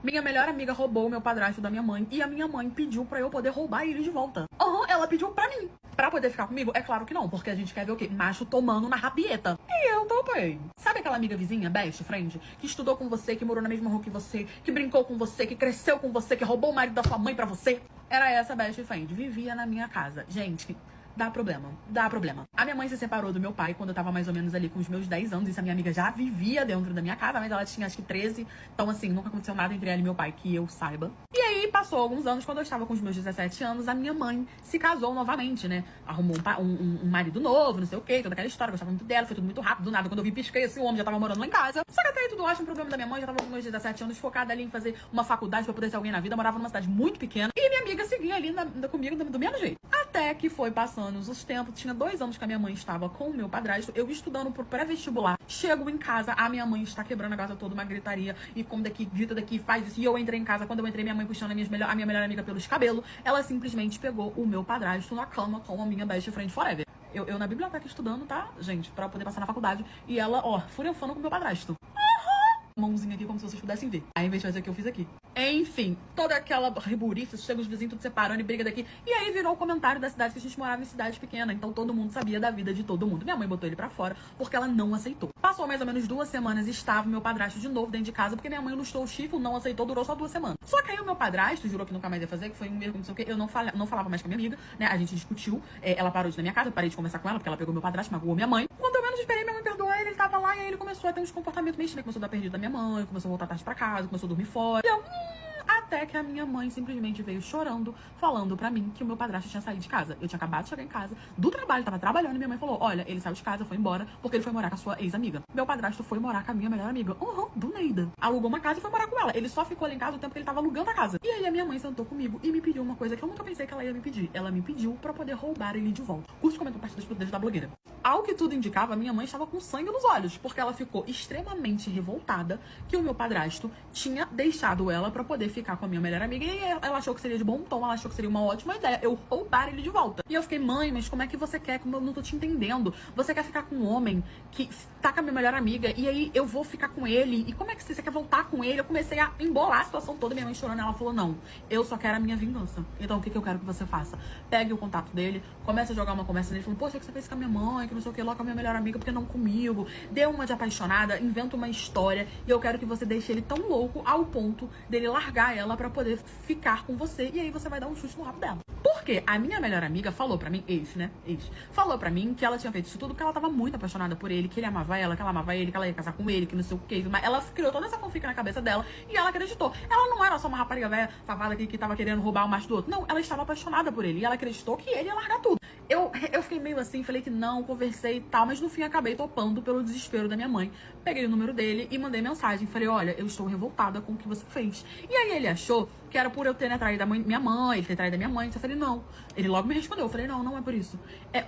Minha melhor amiga roubou o meu padrasto da minha mãe e a minha mãe pediu pra eu poder roubar ele de volta. Ela pediu pra mim. Pra poder ficar comigo? É claro que não, porque a gente quer ver o quê? Macho tomando na rabieta. E eu topei. Sabe aquela amiga vizinha, best friend, que estudou com você, que morou na mesma rua que você, que brincou com você, que cresceu com você, que roubou o marido da sua mãe pra você? Era essa best friend. Vivia na minha casa. Gente, dá problema. Dá problema. A minha mãe se separou do meu pai quando eu tava mais ou menos ali com os meus 10 anos. Isso a minha amiga já vivia dentro da minha casa, mas ela tinha acho que 13. Então, assim, nunca aconteceu nada entre ela e meu pai que eu saiba. E aí, passou alguns anos, quando eu estava com os meus 17 anos, a minha mãe se casou novamente, né? Arrumou um marido novo, não sei o quê, toda aquela história. Eu gostava muito dela, foi tudo muito rápido. Do nada, quando eu vi, pisquei assim, o homem já tava morando lá em casa. Só que até aí tudo ótimo, o problema da minha mãe, já tava com meus 17 anos, focada ali em fazer uma faculdade pra poder ser alguém na vida. Eu morava numa cidade muito pequena. E minha amiga seguia ali comigo do mesmo jeito. Até que foi passando os tempos, tinha 2 anos que a minha mãe estava com o meu padrasto, eu estudando pro pré-vestibular. Chego em casa, a minha mãe está quebrando a casa toda, uma gritaria, e como daqui, grita daqui, faz isso. E eu entrei em casa, quando eu entrei, minha mãe puxando a minha melhor amiga pelos cabelos, ela simplesmente pegou o meu padrasto na cama com a minha best friend forever. Eu na biblioteca estudando, tá, gente, pra poder passar na faculdade, e ela, furefando com o meu padrasto. Mãozinha aqui como se vocês pudessem ver. Aí, ao invés de fazer o que eu fiz aqui. Enfim, toda aquela riburiça, chega os vizinhos tudo separando e briga daqui. E aí virou o comentário da cidade, que a gente morava em cidade pequena. Então todo mundo sabia da vida de todo mundo. Minha mãe botou ele pra fora porque ela não aceitou. Passou mais ou menos 2 semanas e estava meu padrasto de novo dentro de casa, porque minha mãe lustrou o chifre, não aceitou, durou só 2 semanas. Só que aí o meu padrasto jurou que nunca mais ia fazer, que foi um erro, não sei o que. Eu não falava mais com a minha amiga, né? A gente discutiu. Ela parou de ir na minha casa, eu parei de conversar com ela, porque ela pegou meu padrasto, magoou minha mãe. Quando eu menos esperei, minha mãe perdoou ele tava lá e aí ele começou a ter uns comportamentos meio estranhos. Começou a dar perdido da minha mãe, começou a voltar tarde pra casa, começou a dormir fora. E eu, até que a minha mãe simplesmente veio chorando, falando pra mim que o meu padrasto tinha saído de casa. Eu tinha acabado de chegar em casa, do trabalho, tava trabalhando, e minha mãe falou, olha, ele saiu de casa, foi embora, porque ele foi morar com a sua ex-amiga. Meu padrasto foi morar com a minha melhor amiga, do Neida. Alugou uma casa e foi morar com ela. Ele só ficou ali em casa o tempo que ele tava alugando a casa. E aí a minha mãe sentou comigo e me pediu uma coisa que eu nunca pensei que ela ia me pedir. Ela me pediu pra poder roubar ele de volta. Curte, comenta, compartilha os poderes da blogueira. Ao que tudo indicava, minha mãe estava com sangue nos olhos, porque ela ficou extremamente revoltada que o meu padrasto tinha deixado ela pra poder ficar com a minha melhor amiga. E aí ela achou que seria de bom tom, ela achou que seria uma ótima ideia eu roubar ele de volta. E eu fiquei, mãe, mas como é que você quer? Como eu não tô te entendendo. Você quer ficar com um homem que tá com a minha melhor amiga e aí eu vou ficar com ele? E como é que você quer voltar com ele? Eu comecei a embolar a situação toda, minha mãe chorando. Ela falou, não, eu só quero a minha vingança. Então o que eu quero que você faça? Pegue o contato dele, comece a jogar uma conversa nele, falando, poxa, que você fez com a minha mãe, que não sei o que, logo com a minha melhor amiga, porque não comigo. Dê uma de apaixonada, inventa uma história e eu quero que você deixe ele tão louco ao ponto dele largar ela pra poder ficar com você e aí você vai dar um chute no rabo dela. Porque a minha melhor amiga falou pra mim, falou pra mim que ela tinha feito isso tudo porque ela tava muito apaixonada por ele, que ele amava ela, que ela amava ele, que ela ia casar com ele, que não sei o que. Mas ela criou toda essa fanfic na cabeça dela e ela acreditou. Ela não era só uma rapariga velha, safada que tava querendo roubar o macho do outro. Não, ela estava apaixonada por ele e ela acreditou que ele ia largar tudo. Eu fiquei meio assim, falei que não, conversei e tal, mas no fim acabei topando pelo desespero da minha mãe. Peguei o número dele e mandei mensagem. Falei, olha, eu estou revoltada com o que você fez. E aí ele achou que era por eu ter traído minha mãe, ele ter traído a minha mãe. Então eu falei, não. Ele logo me respondeu. Eu falei, não, não é por isso.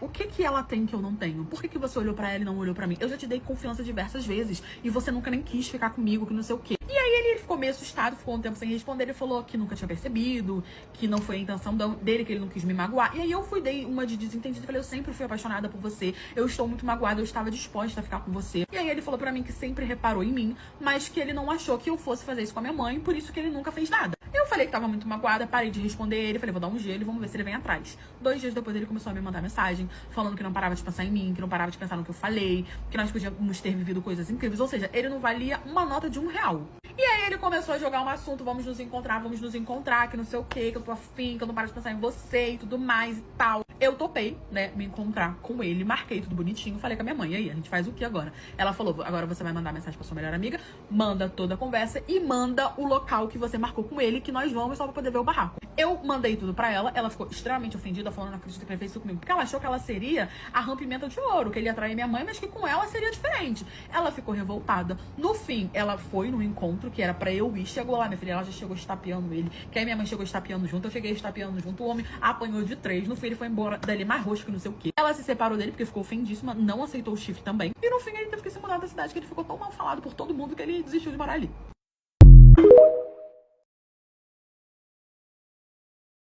O que ela tem que eu não tenho? Por que você olhou pra ela e não olhou pra mim? Eu já te dei confiança diversas vezes e você nunca nem quis ficar comigo, que não sei o quê. E aí ele ficou meio assustado, ficou um tempo sem responder. Ele falou que nunca tinha percebido, que não foi a intenção dele, que ele não quis me magoar. E aí eu dei uma de desentendida. Falei, eu sempre fui apaixonada por você. Eu estou muito magoada, eu estava disposta a ficar com você. E aí ele falou pra mim que sempre reparou em mim, mas que ele não achou que eu fosse fazer isso com a minha mãe, por isso que ele nunca fez nada. Eu falei que tava muito magoada, parei de responder ele, falei, vou dar um gelo e vamos ver se ele vem atrás. 2 dias depois ele começou a me mandar mensagem, falando que não parava de pensar em mim, que não parava de pensar no que eu falei, que nós podíamos ter vivido coisas incríveis, ou seja, ele não valia uma nota de R$1. E aí ele começou a jogar um assunto, vamos nos encontrar, que não sei o que eu tô afim, que eu não paro de pensar em você e tudo mais e tal. Eu topei, né, me encontrar com ele, marquei tudo bonitinho, falei com a minha mãe, e aí, a gente faz o que agora? Ela falou, agora você vai mandar mensagem pra sua melhor amiga, manda toda a conversa e manda o local que você marcou com ele, que nós vamos só pra poder ver o barraco. Eu mandei tudo pra ela ficou extremamente ofendida, falando, não acredito que ele fez isso comigo, porque ela achou que ela seria a Rã-Pimenta de Ouro, que ele ia trair minha mãe, mas que com ela seria diferente. Ela ficou revoltada. No fim, ela foi no encontro, que era pra eu ir, chegou lá, minha filha, ela já chegou estapeando ele, que aí minha mãe chegou estapeando junto, eu cheguei estapeando junto, o homem apanhou de 3, no fim ele foi embora dali mais roxo que não sei o que. Ela se separou dele porque ficou ofendíssima, não aceitou o chifre também, e no fim ele teve que se mudar da cidade, que ele ficou tão mal falado por todo mundo que ele desistiu de morar ali.